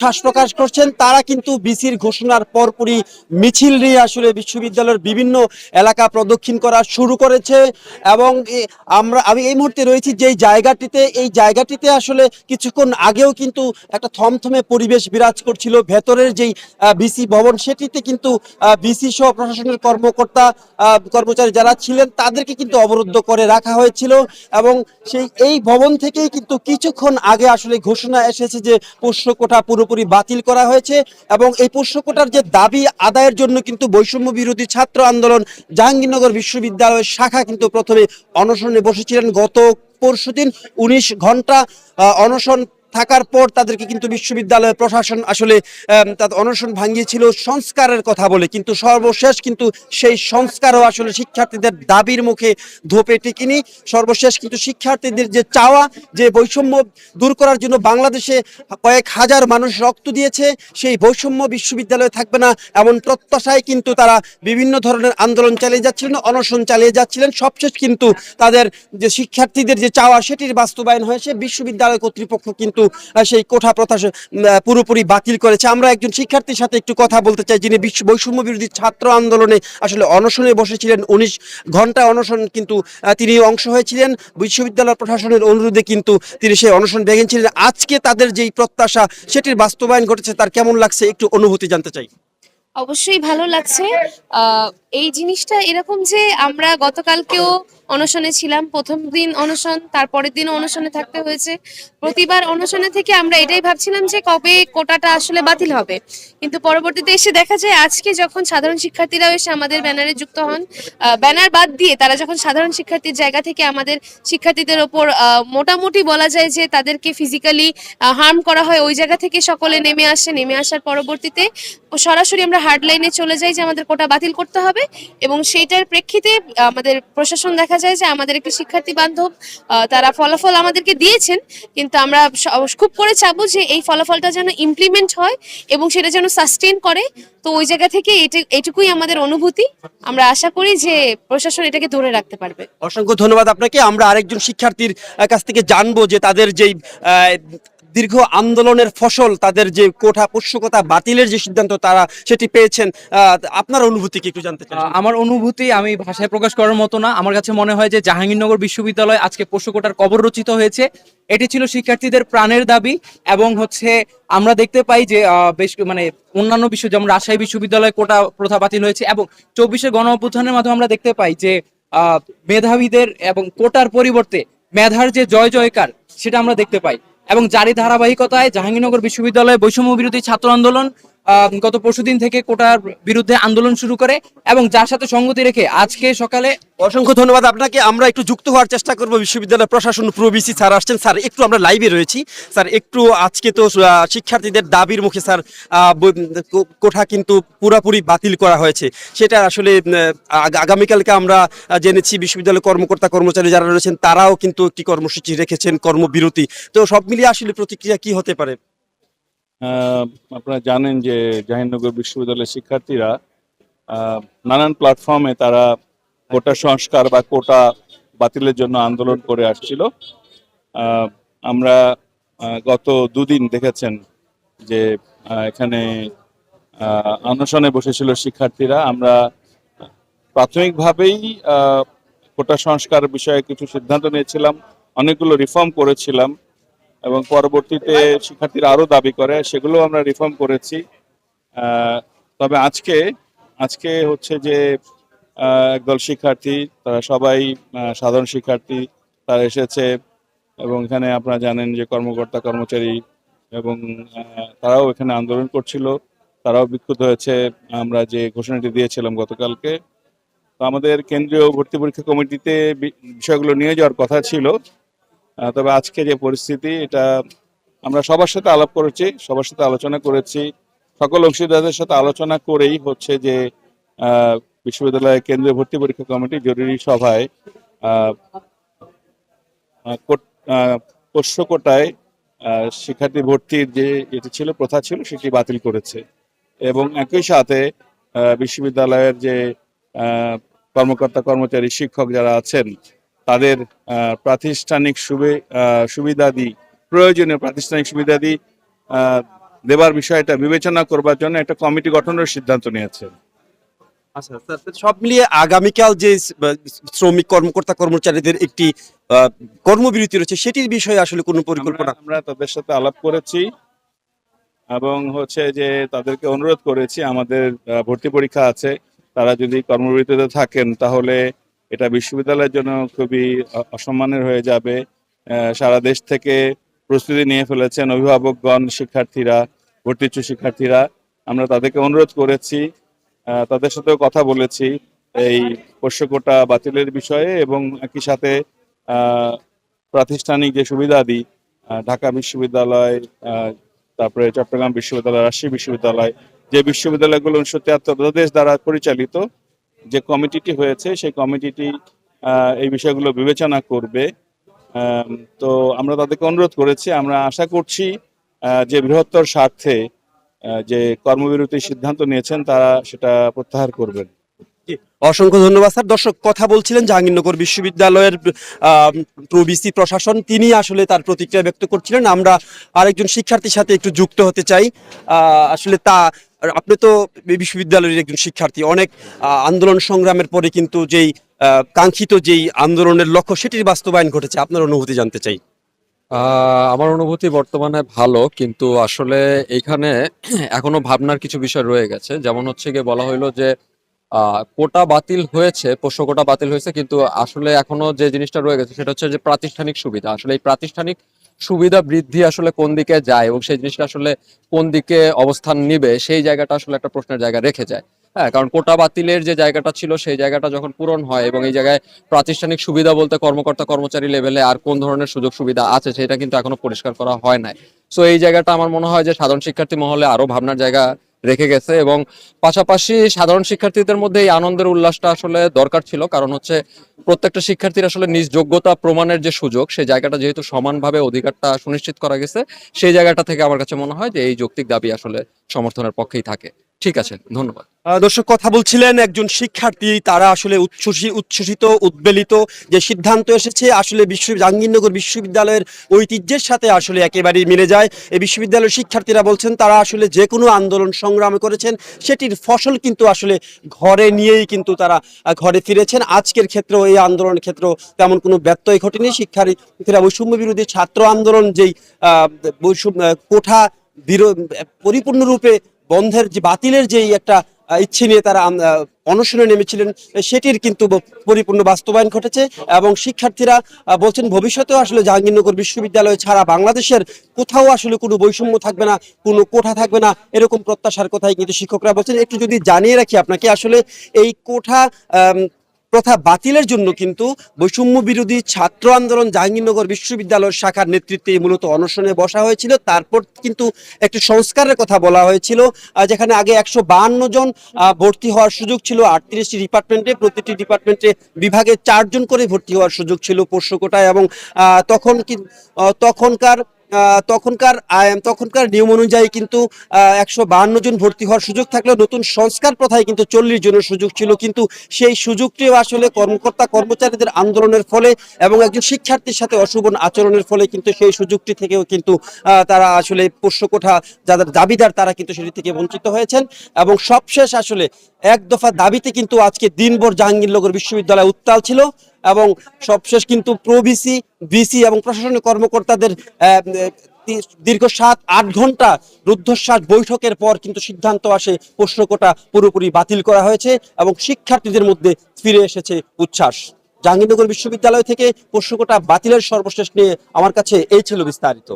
শ্বাস প্রকাশ করছেন। তারা কিন্তু বিসির ঘোষণার পরপরই মিছিল নিয়ে আসলে বিশ্ববিদ্যালয়ের বিভিন্ন এলাকা প্রদক্ষিণ করা শুরু করেছে। এবং আমি এই মুহূর্তে রয়েছি যেই জায়গাটিতে, এই জায়গাটিতে আসলে কিছুক্ষণ আগেও কিন্তু একটা থমথমে পরিবেশ বিরাজ করছিল। ভেতরের যেই বিসি ভবন, সেটিতে কিন্তু বিসি সহ প্রশাসনের কর্মচারী যারা ছিলেন তাদেরকে কিন্তু অবরুদ্ধ করে রাখা হয়েছিল। এবং এই ভবন থেকেই কিন্তু কিছুক্ষণ আগে আসলে ঘোষণা এসেছে যে পোষ্য কোটা পুরোপুরি বাতিল করা হয়েছে। এবং এই পোষ্য কোটার যে দাবি আদায়ের জন্য কিন্তু বৈষম্য বিরোধী ছাত্র আন্দোলন জাহাঙ্গীরনগর বিশ্ববিদ্যালয়ের শাখা কিন্তু প্রথমে অনশনে বসেছিলেন। গত পরশুদিন 19 ঘন্টা অনশন থাকার পর তাদেরকে কিন্তু বিশ্ববিদ্যালয় প্রশাসন আসলে তাদের অনশন ভাঙিয়েছিল সংস্কারের কথা বলে, কিন্তু সর্বশেষ কিন্তু সেই সংস্কারও আসলে শিক্ষার্থীদের দাবির মুখে ধোপে টিকিনি। সর্বশেষ কিন্তু শিক্ষার্থীদের যে চাওয়া, যে বৈষম্য দূর করার জন্য বাংলাদেশে কয়েক হাজার মানুষ রক্ত দিয়েছে, সেই বৈষম্য বিশ্ববিদ্যালয়ে থাকবে না এমন প্রত্যাশায় কিন্তু তারা বিভিন্ন ধরনের আন্দোলন চালিয়ে যাচ্ছিলেন, অনশন চালিয়ে যাচ্ছিলেন। সবশেষ কিন্তু তাদের যে শিক্ষার্থীদের যে চাওয়া সেটির বাস্তবায়ন হয়েছে। বিশ্ববিদ্যালয় কর্তৃপক্ষ কিন্তু সেই কোঠা প্রথা পুরোপুরি বাতিল করেছে। আমরা একজন শিক্ষার্থীর সাথে একটু কথা বলতে চাই, যিনি বৈষম্য বিরোধী ছাত্র আন্দোলনে আসলে অনশনে বসেছিলেন। 19 ঘন্টা অনশন কিন্তু তিনি অংশ হয়েছিলেন। বিশ্ববিদ্যালয় প্রশাসনের অনুরোধে কিন্তু তিনি সেই অনশন ভেঙেছিলেন। আজকে তাদের যেই প্রত্যাশা সেটির বাস্তবায়ন ঘটেছে, তার কেমন লাগছে একটু অনুভূতি জানতে চাই। অবশ্যই ভালো লাগছে। এই জিনিসটা এরকম যে আমরা গতকালকেও অনশনে ছিলাম, প্রথম দিন অনশন, তারপরের দিন অনশনে থাকতে হয়েছে। প্রতিবার অনশনে থেকে আমরা এটাই ভাবছিলাম যে কবে কোটাটা আসলে বাতিল হবে, কিন্তু পরবর্তীতে এসে দেখা যায় আজকে যখন সাধারণ শিক্ষার্থীরাও এসে আমাদের ব্যানারে যুক্ত হন, ব্যানার বাদ দিয়ে তারা যখন সাধারণ শিক্ষার্থীর জায়গা থেকে আমাদের শিক্ষার্থীদের ওপর মোটামুটি বলা যায় যে তাদেরকে ফিজিক্যালি হার্ম করা হয়, ওই জায়গা থেকে সকলে নেমে আসে। নেমে আসার পরবর্তীতে সরাসরি আমরা হার্ড লাইনে চলে যাই যে আমাদের কোটা বাতিল করতে হবে। এবং সেইটার প্রেক্ষিতে আমাদের প্রশাসন দেখা যায় যে আমাদের একটি শিক্ষার্থী বান্ধব তারা ফলাফল আমাদেরকে দিয়েছেন, কিন্তু আমরা খুব করে চাবো যে এই ফলাফলটা যেন ইমপ্লিমেন্ট হয় এবং সেটা যেন সাস্টেন করে। তো ওই জায়গা থেকে এটুকুই আমাদের অনুভূতি। আমরা আশা করি যে প্রশাসন এটাকে ধরে রাখতে পারবে। অসংখ্য ধন্যবাদ আপনাকে। আমরা আরেকজন শিক্ষার্থীর কাছ থেকে জানবো যে তাদের যেই দীর্ঘ আন্দোলনের ফসল, তাদের যে কোঠা পোষ্যকতা বাতিলের যে সিদ্ধান্ত তারা সেটি পেয়েছেন। আপনার অনুভূতি কি একটু জানতে চাই। আমার অনুভূতি আমি ভাষায় প্রকাশ করার মতো না। আমার কাছে মনে হয় যে জাহাঙ্গীরনগর বিশ্ববিদ্যালয় আজকে পোষ্য কোটার কবর রচিত হয়েছে। এটি ছিল শিক্ষার্থীদের প্রাণের দাবি। এবং আমরা দেখতে পাই যে বেশ অন্যান্য বিশ্ব যেমন রাজশাহী বিশ্ববিদ্যালয় কোটা প্রথা বাতিল হয়েছে, এবং 24-এর গণ অভ্যুত্থানের মাধ্যমে আমরা দেখতে পাই যে মেধাবীদের এবং কোটার পরিবর্তে মেধার যে জয় জয়কার সেটা আমরা দেখতে পাই। এবং যারই ধারাবাহিকতায় জাহাঙ্গীরনগর বিশ্ববিদ্যালয়ে বৈষম্য বিরোধী ছাত্র আন্দোলন গত পরশুদিন থেকে কোটার বিরুদ্ধে আন্দোলন শুরু করে, এবং যার সাথে সঙ্গতি রেখে আজকে সকালে। অসংখ্য ধন্যবাদ আপনাকে। আমরা একটু যুক্ত হওয়ার চেষ্টা করব বিশ্ববিদ্যালয় প্রশাসন, প্রবিসি স্যার আসছেন। স্যার একটু আমরা লাইভে রয়েছি। স্যার একটু আজকে তো শিক্ষার্থীদের দাবির মুখে স্যার কোঠা কিন্তু পুরোপুরি বাতিল করা হয়েছে, সেটা আসলে আগামীকালকে আমরা জেনেছি বিশ্ববিদ্যালয় কর্মকর্তা কর্মচারী যারা রয়েছেন তারাও কিন্তু একটি কর্মসূচি রেখেছেন, কর্মবিরতি। তো সব মিলিয়ে আসলে প্রতিক্রিয়া কি হতে পারে? আপনারা জানেন যে জাহাঙ্গীরনগর বিশ্ববিদ্যালয়ের শিক্ষার্থীরা নানান প্ল্যাটফর্মে তারা কোটা সংস্কার বা কোটা বাতিলের জন্য আন্দোলন করে আসছিল। আমরা গত দুদিন দেখেছেন যে এখানে অনশনে বসেছিল শিক্ষার্থীরা। আমরা প্রাথমিকভাবেই কোটা সংস্কার বিষয়ে কিছু সিদ্ধান্ত নিয়েছিলাম, অনেকগুলো রিফর্ম করেছিলাম, এবং পরবর্তীতে শিক্ষার্থীরা আরো দাবি করে, সেগুলো আমরা রিফর্ম করেছি। তবে আজকে হচ্ছে যে একদল শিক্ষার্থী, তারা সবাই সাধারণ শিক্ষার্থী, তারা এসেছে, এবং এখানে আপনারা জানেন যে কর্মকর্তা কর্মচারী এবং তারাও এখানে আন্দোলন করছিল, তারাও বিক্ষুব্ধ হয়েছে আমরা যে ঘোষণাটি দিয়েছিলাম গতকালকে। তো আমাদের কেন্দ্রীয় ভর্তি পরীক্ষা কমিটিতে বিষয়গুলো নিয়ে যাওয়ার কথা ছিল। তবে আজকে যে পরিস্থিতি, এটা আমরা সবার সাথে আলাপ করেছি, সবার সাথে আলোচনা করেছি, সকল অংশীদারদের সাথে আলোচনা করেই হচ্ছে যে বিশ্ববিদ্যালয়ের কেন্দ্রীয় ভর্তি পরীক্ষা কমিটি জরুরি সভায় পোষ্য কোটায় শিক্ষার্থী ভর্তির যে এটি ছিল, প্রথা ছিল, সেটি বাতিল করেছে। এবং একই সাথে বিশ্ববিদ্যালয়ের যে কর্মকর্তা কর্মচারী শিক্ষক যারা আছেন তাদের প্রাতিষ্ঠানিক সুবিধাদি, প্রয়োজনীয় প্রাতিষ্ঠানিক সুবিধাদি দেবার বিষয়টা বিবেচনা করবার জন্য একটা কমিটি গঠনের সিদ্ধান্ত নিয়েছে। আচ্ছা স্যার, তো সব মিলিয়ে আগামীকাল যে শ্রমিক কর্মকর্তা কর্মচারীদের একটি কর্মবিরতি রয়েছে সেটির বিষয়ে আসলে কোনো পরিকল্পনা? আমরা তাদের সাথে আলাপ করেছি এবং হচ্ছে যে তাদেরকে অনুরোধ করেছি, আমাদের ভর্তি পরীক্ষা আছে, তারা যদি কর্মবিরতিতে থাকেন তাহলে এটা বিশ্ববিদ্যালয়ের জন্য খুবই অসম্মানের হয়ে যাবে। সারা দেশ থেকে প্রস্তুতি নিয়ে ফেলেছেন অভিভাবকগণ, শিক্ষার্থীরা, ভর্তিচ্ছু শিক্ষার্থীরা। আমরা তাদেরকে অনুরোধ করেছি, তাদের সাথেও কথা বলেছি এই পোষ্য কোটা বাতিলের বিষয়ে এবং একই সাথে প্রাতিষ্ঠানিক যে সুবিধাদি ঢাকা বিশ্ববিদ্যালয়, তারপরে চট্টগ্রাম বিশ্ববিদ্যালয়, রাজশাহী বিশ্ববিদ্যালয়, যে বিশ্ববিদ্যালয়গুলো 1973 দেশ দ্বারা পরিচালিত, যে কমিটিটি হয়েছে সেই কমিটিটি এই বিষয়গুলো বিবেচনা করবে। তো আমরা তাদেরকে অনুরোধ করেছি, আমরা আশা করছি যে বৃহত্তর স্বার্থে যে কর্মবিরতির সিদ্ধান্ত নিয়েছেন তারা সেটা প্রত্যাহার করবেন। অসংখ্য ধন্যবাদ স্যার। দর্শক, কথা বলছিলেন জাহাঙ্গীরনগর বিশ্ববিদ্যালয়ের প্রবিসি প্রশাসন, তিনি আসলে তার প্রতিক্রিয়া ব্যক্ত করছিলেন। আমরা আরেকজন শিক্ষার্থীর সাথে একটু যুক্ত হতে চাই। আসলে আপনি তো এই বিশ্ববিদ্যালয়ের একজন শিক্ষার্থী, অনেক আন্দোলন সংগ্রামের পরে কিন্তু যেই কাঙ্ক্ষিত যেই আন্দোলনের লক্ষ্য সেটির বাস্তবায়ন ঘটেছে, আপনার অনুভূতি জানতে চাই। আমার অনুভূতি বর্তমানে ভালো, কিন্তু আসলে এইখানে এখনো ভাবনার কিছু বিষয় রয়ে গেছে। যেমন হচ্ছে গিয়ে বলা হইলো যে কোটা বাতিল হয়েছে, পোষ্য কোটা বাতিল হয়েছে, কিন্তু আসলে এখনো যে জিনিসটা রয়ে গেছে সেটা হচ্ছে যে প্রাতিষ্ঠানিক সুবিধা। আসলে এই প্রাতিষ্ঠানিক সুবিধা বৃদ্ধি আসলে কোন দিকে যায় এবং সেই জিনিসটা আসলে কোন দিকে অবস্থান নিবে, সেই জায়গাটা আসলে একটা প্রশ্নের জায়গা রেখে যায়। হ্যাঁ, কারণ কোটা বাতিলের যে জায়গাটা ছিল সেই জায়গাটা যখন পূরণ হয় এবং এই জায়গায় প্রাতিষ্ঠানিক সুবিধা বলতে কর্মকর্তা কর্মচারী লেভেলে আর কোন ধরনের সুযোগ সুবিধা আছে সেটা কিন্তু এখনো পরিষ্কার করা হয় নাই। সো এই জায়গাটা আমার মনে হয় যে সাধারণ শিক্ষার্থী মহলে আরো ভাবনার জায়গা রেখে গেছে এবং পাশাপাশি সাধারণ শিক্ষার্থীদের মধ্যে এই আনন্দের উল্লাসটা আসলে দরকার ছিল। কারণ হচ্ছে প্রত্যেকটা শিক্ষার্থীর আসলে নিজ যোগ্যতা প্রমাণের যে সুযোগ, সেই জায়গাটা যেহেতু সমানভাবে অধিকারটা সুনিশ্চিত করা গেছে, সেই জায়গাটা থেকে আমার কাছে মনে হয় যে এই যৌক্তিক দাবি আসলে সমর্থনের পক্ষেই থাকে। ঠিক আছে, ধন্যবাদ। দর্শক, কথা বলছিলেন একজন শিক্ষার্থী, তারা আসলে উচ্ছ্বসিত, উদ্বেলিত। যে সিদ্ধান্ত এসেছে আসলে জাহাঙ্গীরনগর বিশ্ববিদ্যালয়ের ঐতিহ্যের সাথে আসলে একেবারেই মিলে যায়। এই বিশ্ববিদ্যালয়ের শিক্ষার্থীরা বলছেন তারা আসলে যে কোনো আন্দোলন সংগ্রাম করেছেন, সেটির ফসল কিন্তু আসলে ঘরে নিয়েই কিন্তু তারা ঘরে ফিরেছেন। আজকের ক্ষেত্রেও এই আন্দোলনের ক্ষেত্রেও তেমন কোনো ব্যত্যয় ঘটেনি। শিক্ষার্থীরা বৈষম্য বিরোধী ছাত্র আন্দোলন যেই বৈষম্য কোঠা পরিপূর্ণরূপে বন্ধের যে বাতিলের যেই একটা ইচ্ছে নিয়ে তারা অনশনে নেমেছিলেন, সেটির কিন্তু পরিপূর্ণ বাস্তবায়ন ঘটেছে। এবং শিক্ষার্থীরা বলছেন ভবিষ্যতেও আসলে জাহাঙ্গীরনগর বিশ্ববিদ্যালয় ছাড়া বাংলাদেশের কোথাও আসলে কোনো বৈষম্য থাকবে না, কোনো কোঠা থাকবে না, এরকম প্রত্যাশার কথাই কিন্তু শিক্ষকরা বলছেন। একটু যদি জানিয়ে রাখি আপনাকে, আসলে এই কোঠা প্রথা বাতিলের জন্য কিন্তু বৈষম্য বিরোধী ছাত্র আন্দোলন জাহাঙ্গীরনগর বিশ্ববিদ্যালয়ের শাখার নেতৃত্বে মূলত অনশনে বসা হয়েছিল। তারপর কিন্তু একটি সংস্কারের কথা বলা হয়েছিল, যেখানে আগে 152 জন ভর্তি হওয়ার সুযোগ ছিল 38টি ডিপার্টমেন্টে, প্রতিটি ডিপার্টমেন্টে বিভাগে 4 জন করে ভর্তি হওয়ার সুযোগ ছিল পোষ্য কোটায়। এবং তখনকার তখনকার নিয়ম অনুযায়ী কিন্তু 152 জন ভর্তি হওয়ার সুযোগ থাকলেও নতুন সংস্কার প্রথায় কিন্তু 40 জনের সুযোগ ছিল। কিন্তু সেই সুযোগটিও আসলে কর্মকর্তা কর্মচারীদের আন্দোলনের ফলে এবং একজন শিক্ষার্থীর সাথে অশুভ আচরণের ফলে কিন্তু সেই সুযোগটি থেকেও কিন্তু তারা আসলে পোষ্য কোঠা যাদের দাবিদার তারা কিন্তু সেটি থেকে বঞ্চিত হয়েছেন। এবং সবশেষ আসলে এক দফা দাবিতে কিন্তু আজকে দিনভর জাহাঙ্গীরনগর বিশ্ববিদ্যালয় উত্তাল ছিল। এবং সবশেষ কিন্তু প্রভিসি, ভিসি এবং প্রশাসনিক কর্মকর্তাদের দীর্ঘ 7-8 ঘন্টা রুদ্ধশ্বাস বৈঠকের পর কিন্তু সিদ্ধান্ত আসে পোষ্য কোটা পুরোপুরি বাতিল করা হয়েছে এবং শিক্ষার্থীদের মধ্যে ফিরে এসেছে উচ্ছ্বাস। জাহাঙ্গীরনগর বিশ্ববিদ্যালয় থেকে পোষ্য কোটা বাতিলের সর্বশেষ নিয়ে আমার কাছে এই ছিল বিস্তারিত।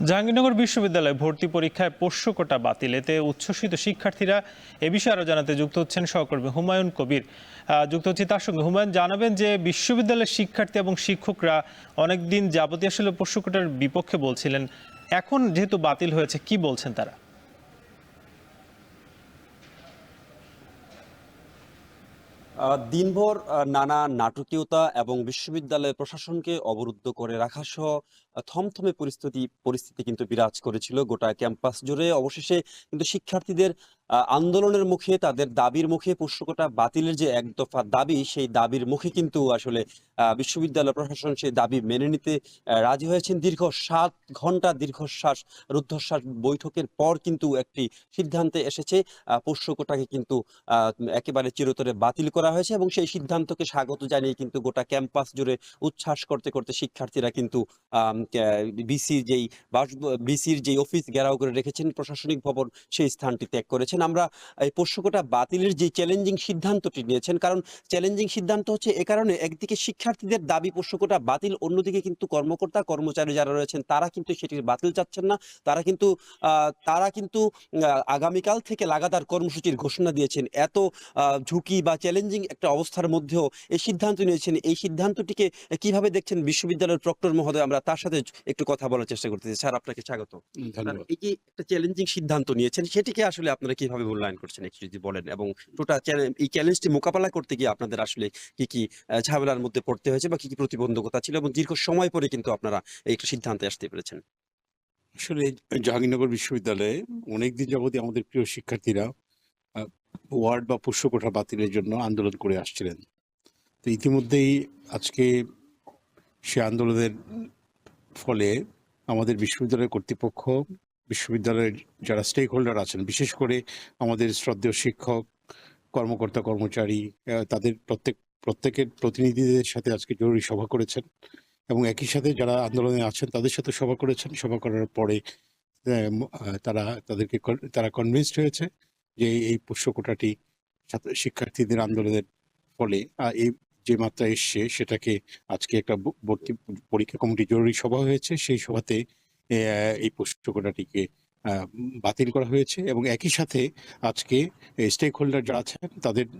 জাহাঙ্গীরনগর বিশ্ববিদ্যালয়ে ভর্তি পরীক্ষায় পোষ্য কোটা বাতিল, এতে উচ্ছ্বসিত শিক্ষার্থীরা। এ বিষয়ে আরও জানাতে যুক্ত হচ্ছেন সহকর্মী হুমায়ুন কবির। যুক্ত হচ্ছে তার সঙ্গে। হুমায়ুন, জানাবেন যে বিশ্ববিদ্যালয়ের শিক্ষার্থী এবং শিক্ষকরা অনেকদিন যাবতীয় আসলে পোষ্য কোটার বিপক্ষে বলছিলেন, এখন যেহেতু বাতিল হয়েছে কি বলছেন তারা? দিনভর নানা নাটকীয়তা এবং বিশ্ববিদ্যালয় প্রশাসনকে অবরুদ্ধ করে রাখা সহ থমথমে পরিস্থিতি কিন্তু বিরাজ করেছিল গোটা ক্যাম্পাস জুড়ে। অবশেষে কিন্তু শিক্ষার্থীদের আন্দোলনের মুখে, তাদের দাবির মুখে, পোষ্য কোটা বাতিলের যে এক দফা দাবি, সেই দাবির মুখে কিন্তু আসলে বিশ্ববিদ্যালয় প্রশাসন সেই দাবি মেনে নিতে রাজি হয়েছেন। দীর্ঘ 7 ঘন্টা দীর্ঘশ্বাস রুদ্ধশ্বাস বৈঠকের পর কিন্তু একটি সিদ্ধান্তে এসেছে। পোষ্য কোটাকে কিন্তু একেবারে চিরতরে বাতিল করা হয়েছে এবং সেই সিদ্ধান্তকে স্বাগত জানিয়ে কিন্তু গোটা ক্যাম্পাস জুড়ে উচ্ছ্বাস করতে করতে শিক্ষার্থীরা কিন্তু বিসির যেই অফিস ঘেরাও করে রেখেছেন, প্রশাসনিক ভবন, সেই স্থানটি ত্যাগ করেছেন। আমরা এই পোষ্য কোটা বাতিলের যে চ্যালেঞ্জিং সিদ্ধান্তটি নিয়েছেন, কারণ চ্যালেঞ্জিং সিদ্ধান্ত হচ্ছে এ কারণে, একদিকে শিক্ষার্থীদের দাবি পোষ্য কোটা বাতিল, অন্যদিকে কিন্তু কর্মকর্তা কর্মচারী যারা রয়েছেন তারা কিন্তু সেটির বাতিল চাচ্ছেন না। তারা কিন্তু আগামীকাল থেকে লাগাতার কর্মসূচির ঘোষণা দিয়েছেন। এত ঝুঁকি বা চ্যালেঞ্জিং একটা অবস্থার মধ্যেও এই সিদ্ধান্ত নিয়েছেন। এই সিদ্ধান্তটিকে কিভাবে দেখছেন বিশ্ববিদ্যালয়ের প্রক্টর মহোদয়? আমরা তার সাথে একটু কথা বলার চেষ্টা করতেছি। স্যার, আপনাকে স্বাগত। ধন্যবাদ। এই যে একটা চ্যালেঞ্জিং সিদ্ধান্ত নিয়েছেন, সেটিকে আসলে আপনারা কিভাবে মূল্যায়ন করছেন একটু যদি বলেন, এবং টোটাল এই চ্যালেঞ্জটি মোকাবেলা করতে গিয়ে আপনাদের আসলে কি কি ঝামেলার মধ্যে পড়তে হয়েছে বা কি কি প্রতিবন্ধকতা ছিল, এবং দীর্ঘ সময় পরে কিন্তু আপনারা এই একটা সিদ্ধান্তে আসতে পেরেছেন? আসলে জাহাঙ্গীরনগর বিশ্ববিদ্যালয়ে অনেকদিন যাবতই আমাদের প্রিয় শিক্ষার্থীরা ওয়ার্ড বা পোষ্য কোঠা বাতিলের জন্য আন্দোলন করে আসছিলেন। তো ইতিমধ্যেই আজকে সে আন্দোলনের ফলে আমাদের বিশ্ববিদ্যালয়ের কর্তৃপক্ষ, বিশ্ববিদ্যালয়ের যারা স্টেক হোল্ডার আছেন, বিশেষ করে আমাদের শ্রদ্ধেয় শিক্ষক, কর্মকর্তা কর্মচারী, তাদের প্রত্যেকের প্রতিনিধিদের সাথে আজকে জরুরি সভা করেছেন এবং একই সাথে যারা আন্দোলনে আছেন তাদের সাথে সভা করেছেন। সভা করার পরে তারা কনভিন্সড হয়েছে যে এই পোষ্য কোটাটি শিক্ষার্থীদের আন্দোলনের ফলে এই যে মাত্রা এসছে সেটাকে আজকে একটা ভর্তি পরীক্ষা কমিটি জরুরি সভা হয়েছে। সেই সভাতে এই পোষ্য কোটাটিকে বাতিল করা হয়েছে এবং একই সাথে আজকে স্টেক হোল্ডার যারা আছেন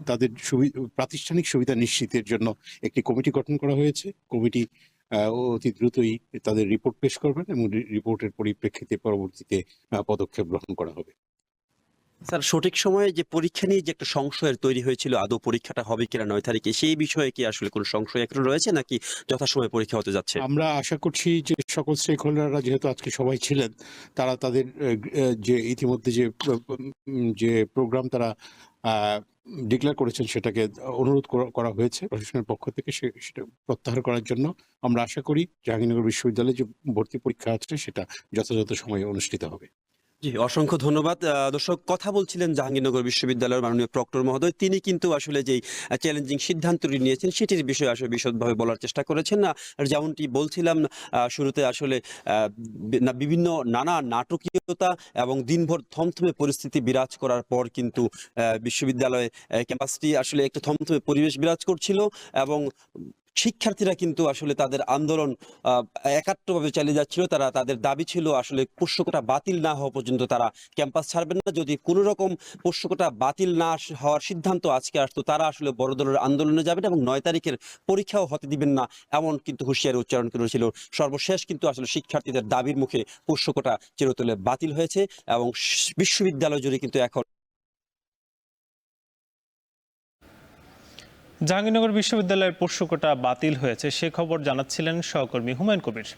তাদের প্রাতিষ্ঠানিক সুবিধা নিশ্চিতের জন্য একটি কমিটি গঠন করা হয়েছে। কমিটি অতি দ্রুতই তাদের রিপোর্ট পেশ করবেন এবং রিপোর্টের পরিপ্রেক্ষিতে পরবর্তীতে পদক্ষেপ গ্রহণ করা হবে। স্যার, সঠিক সময়ে যে পরীক্ষা নিয়ে যে একটা সংশয়ের তৈরি হয়েছিল, আদৌ পরীক্ষাটা হবে কিনা 9 তারিখে, সেই বিষয়ে কি আসলে কোনো সংশয় এখন রয়েছে নাকি যথাসময়ে পরীক্ষা হতে যাচ্ছে? আমরা আশা করছি যে সকল স্টেক হোল্ডাররা যেহেতু আজকে সবাই ছিলেন, তারা তাদের যে ইতিমধ্যে যে প্রোগ্রাম তারা ডিক্লেয়ার করেছেন সেটাকে অনুরোধ করা হয়েছে প্রশাসনের পক্ষ থেকে সেটা প্রত্যাহার করার জন্য। আমরা আশা করি জাহাঙ্গীরনগর বিশ্ববিদ্যালয়ে যে ভর্তি পরীক্ষা আছে সেটা যথাযথ সময়ে অনুষ্ঠিত হবে। জি, অসংখ্য ধন্যবাদ। দর্শক, কথা বলছিলেন জাহাঙ্গীরনগর বিশ্ববিদ্যালয়ের মাননীয় প্রক্টর মহোদয়। তিনি কিন্তু আসলে যেই চ্যালেঞ্জিং সিদ্ধান্তটি নিয়েছেন সেটির বিষয়ে আসলে বিশদভাবে বলার চেষ্টা করেছেন। না, যেমনটি বলছিলাম শুরুতে, আসলে বিভিন্ন নানা নাটকীয়তা এবং দিনভর থমথমে পরিস্থিতি বিরাজ করার পর কিন্তু বিশ্ববিদ্যালয়ে ক্যাম্পাসটি আসলে একটা থমথমে পরিবেশ বিরাজ করছিল এবং শিক্ষার্থীরা কিন্তু আসলে তাদের আন্দোলন একাত্মভাবে চালিয়ে যাচ্ছিল। তাদের দাবি ছিল আসলে পোষ্য কোটা বাতিল না হওয়া পর্যন্ত তারা ক্যাম্পাস ছাড়বেন না। যদি কোনো রকম পোষ্য কোটা বাতিল না হওয়ার সিদ্ধান্ত আজকে আসতো, তারা আসলে বড় ধরনের আন্দোলনে যাবেন এবং 9 তারিখের পরীক্ষাও হতে দিবেন না, এমন কিন্তু হুঁশিয়ারি উচ্চারণ করেছিল। সর্বশেষ কিন্তু আসলে শিক্ষার্থীদের দাবির মুখে পোষ্য কোটা চিরতরে বাতিল হয়েছে এবং বিশ্ববিদ্যালয় জুড়ে কিন্তু এখন জাহাঙ্গীরনগর বিশ্ববিদ্যালয়ের পোষ্য কোটা বাতিল হয়েছে সে খবর জানাচ্ছিলেন সহকর্মী হুমায়ুন কবির।